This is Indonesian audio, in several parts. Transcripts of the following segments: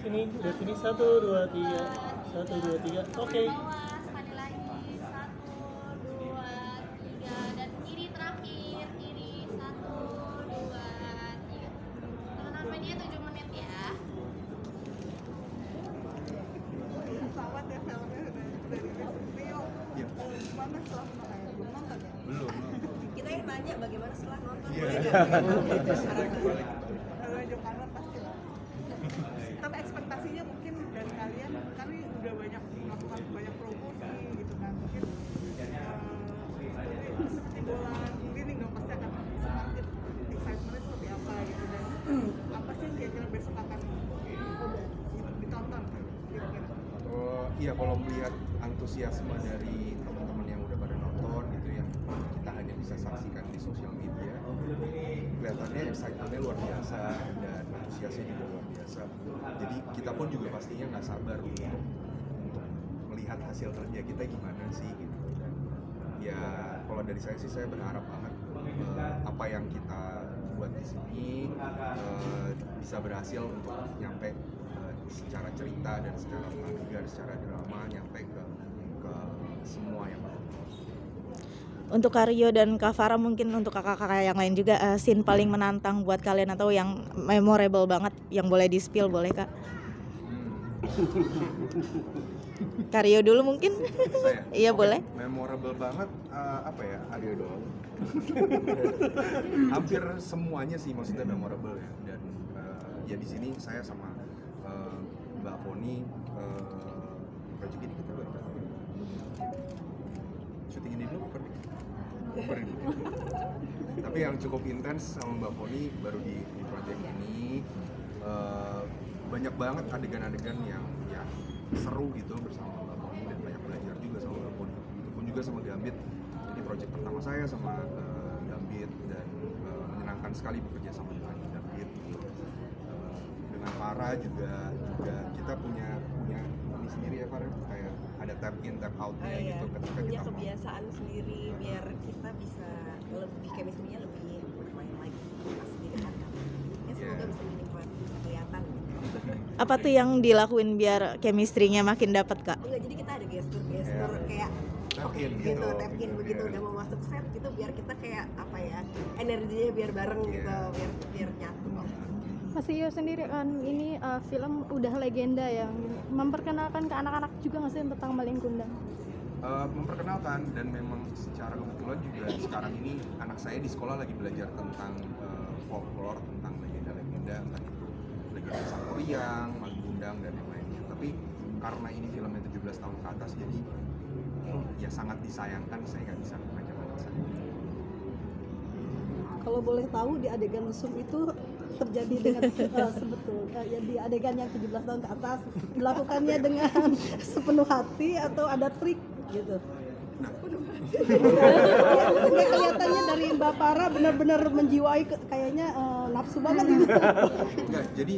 udah sini 1, 2, 3. 1, 2, 3. Oke. Bawah, sekali lagi 1, 2, 3 dan kiri terakhir, kiri 1, 2, 3. Tontonan media 7 menit ya. Pesawat ya filmnya udah dirilis. Rio, Iya. gimana setelah belum nonton ya? Belum. Kita yang nanya bagaimana setelah nonton. Iya. Kalau Jokana pasti lah. Tapi ekspektasinya mungkin dari kalian kan ini udah banyak melakukan banyak promosi gitu kan. Mungkin seperti bola mungkin nih nggak pasti akan semakin excitementnya seperti apa gitu dan apa sih yang kira-kira besok akan ditonton kira-kira. Iya, kalau melihat antusiasme dari teman-teman yang udah pada nonton gitu ya, kita hanya bisa saksikan di sosial media, kelihatannya excitementnya luar biasa dan antusiasnya juga luar biasa. Jadi kita pun juga pastinya nggak sabar untuk melihat hasil kerja kita gimana sih gitu. Dan ya kalau dari saya sih saya berharap banget apa yang kita buat di sini bisa berhasil untuk nyampe secara cerita dan secara adegan, secara drama nyampe ke semua yang nonton. Untuk Kak Rio dan Kak Farah, mungkin untuk kakak-kakak yang lain juga, scene paling menantang buat kalian atau yang memorable banget yang boleh di-spill, boleh Kak? Kak Rio dulu mungkin? Saya? Iya, Oke, boleh. memorable banget apa ya? Adio doang. Hampir semuanya sih maksudnya memorable ya. Dan ya di sini saya sama Mbak Foni project ini kita baru syuting ini dulu bukan? Tapi yang cukup intens sama Mbak Foni baru di project ini banyak banget adegan-adegan yang seru gitu bersama Mbak Foni dan banyak belajar juga sama Mbak Foni. Begitupun juga sama Gambit. Ini project pertama saya sama Gambit dan menyenangkan sekali bekerja sama dengan Gambit. Dengan Farah juga kita punya ini sendiri ya Farah, kayak ada tap in tap outnya gitu ketika punya kita mau. kebiasaan sendiri biar kita bisa lebih chemistry-nya lebih bermain lagi pas di depan kamera. Ya semoga bisa dinikmati, bisa kelihatan. Apa tuh yang dilakuin biar chemistry-nya makin dapet Kak? Enggak, jadi kita ada gestur kayak Tap in gitu, gitu. tap in begitu Iya. udah mau masuk set gitu biar kita kayak apa ya, energinya biar bareng gitu, Iya. biar nyatu. Mas Rio sendiri kan ini film udah legenda yang memperkenalkan ke anak-anak juga nggak sih tentang Malin Kundang? Memperkenalkan dan memang secara kebetulan juga sekarang ini anak saya di sekolah lagi belajar tentang folklore, tentang legenda-legenda, entah itu legenda Sangkuriang, Malin Kundang dan yang lainnya. Tapi karena ini filmnya 17 tahun ke atas, jadi ya sangat disayangkan saya nggak bisa ngajak anak saya. Kalau boleh tahu di adegan mesum itu terjadi dengan sebetulnya ya di adegan yang 17 tahun ke atas dilakukannya dengan sepenuh hati atau ada trik gitu. Ya, kelihatannya dari Mbak Farah benar-benar menjiwai kayaknya nafsu banget gitu. Enggak, jadi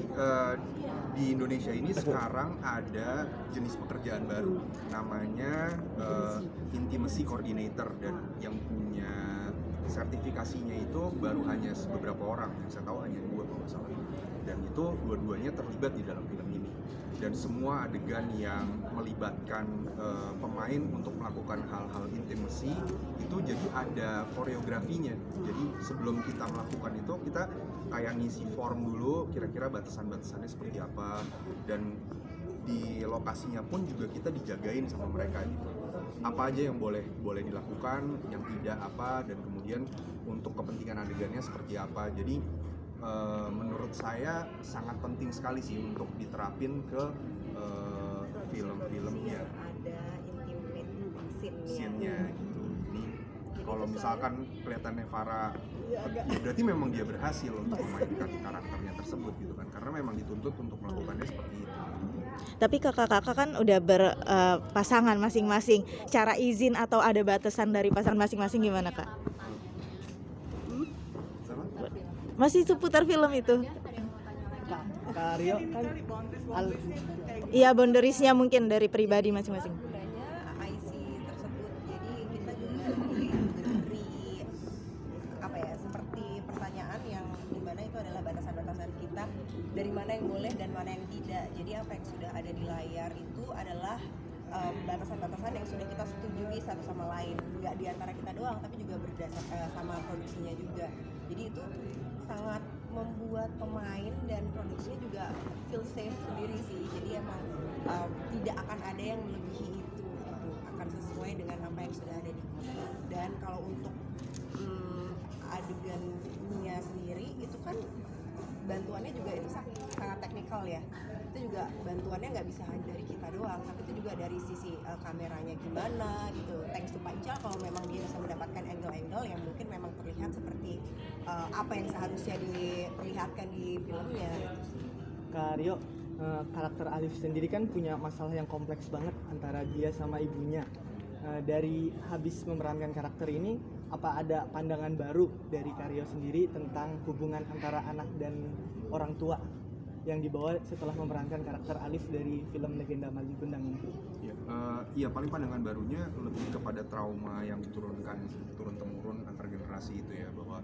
di Indonesia ini sekarang ada jenis pekerjaan baru namanya intimacy coordinator dan yang punya sertifikasinya itu baru hanya beberapa orang, yang saya tahu hanya 2 kalau nggak salah, dan itu dua-duanya terlibat di dalam film ini dan semua adegan yang melibatkan pemain untuk melakukan hal-hal intimacy itu jadi ada koreografinya. Jadi sebelum kita melakukan itu kita kayak ngisi form dulu kira-kira batasan-batasannya seperti apa dan di lokasinya pun juga kita dijagain sama mereka gitu. Apa aja yang boleh dilakukan, yang tidak apa, dan kemudian untuk kepentingan adegannya seperti apa. Jadi menurut saya sangat penting sekali sih untuk diterapin ke film-filmnya, Ada intimate scene-nya gitu. Jadi kalau misalkan kelihatannya Farah berarti memang dia berhasil untuk memainkan karakternya tersebut gitu kan, karena memang dituntut untuk melakukannya seperti itu. Tapi kakak-kakak kan udah berpasangan masing-masing. Cara izin atau ada batasan dari pasangan masing-masing gimana Kak? Sama? Masih seputar film itu? Kak Rio kan Iya, boundariesnya mungkin dari pribadi masing-masing. gunanya IC tersebut. Jadi kita juga diberi apa ya, seperti pertanyaan yang dimana itu adalah batasan-batasan kita kita dari mana yang boleh dan mana yang tidak. Jadi apa yang sudah ada di layar itu adalah batasan-batasan yang sudah kita setujui satu sama lain, nggak di antara kita doang tapi juga berdasar sama produksinya juga. Jadi itu sangat membuat pemain dan produksinya juga feel safe sendiri sih. Jadi emang tidak akan ada yang melebihi itu gitu. Akan sesuai dengan apa yang sudah ada di komik. Dan kalau untuk adegannya sendiri itu kan bantuannya juga itu sangat teknikal ya. Itu juga bantuannya nggak bisa hanya dari kita doang, tapi itu juga dari sisi kameranya gimana gitu. Thanks to Pak Ical kalau memang dia bisa mendapatkan angle-angle yang mungkin memang terlihat seperti apa yang seharusnya diperlihatkan di filmnya. Kak Rio, karakter Alif sendiri kan punya masalah yang kompleks banget antara dia sama ibunya. Dari habis memerankan karakter ini, apa ada pandangan baru dari Kak Rio sendiri tentang hubungan antara anak dan orang tua yang dibawa setelah memerankan karakter Alif dari film Legenda Mali Gundang ini? Iya, paling pandangan barunya lebih kepada trauma yang diturunkan turun-temurun antar generasi itu ya, bahwa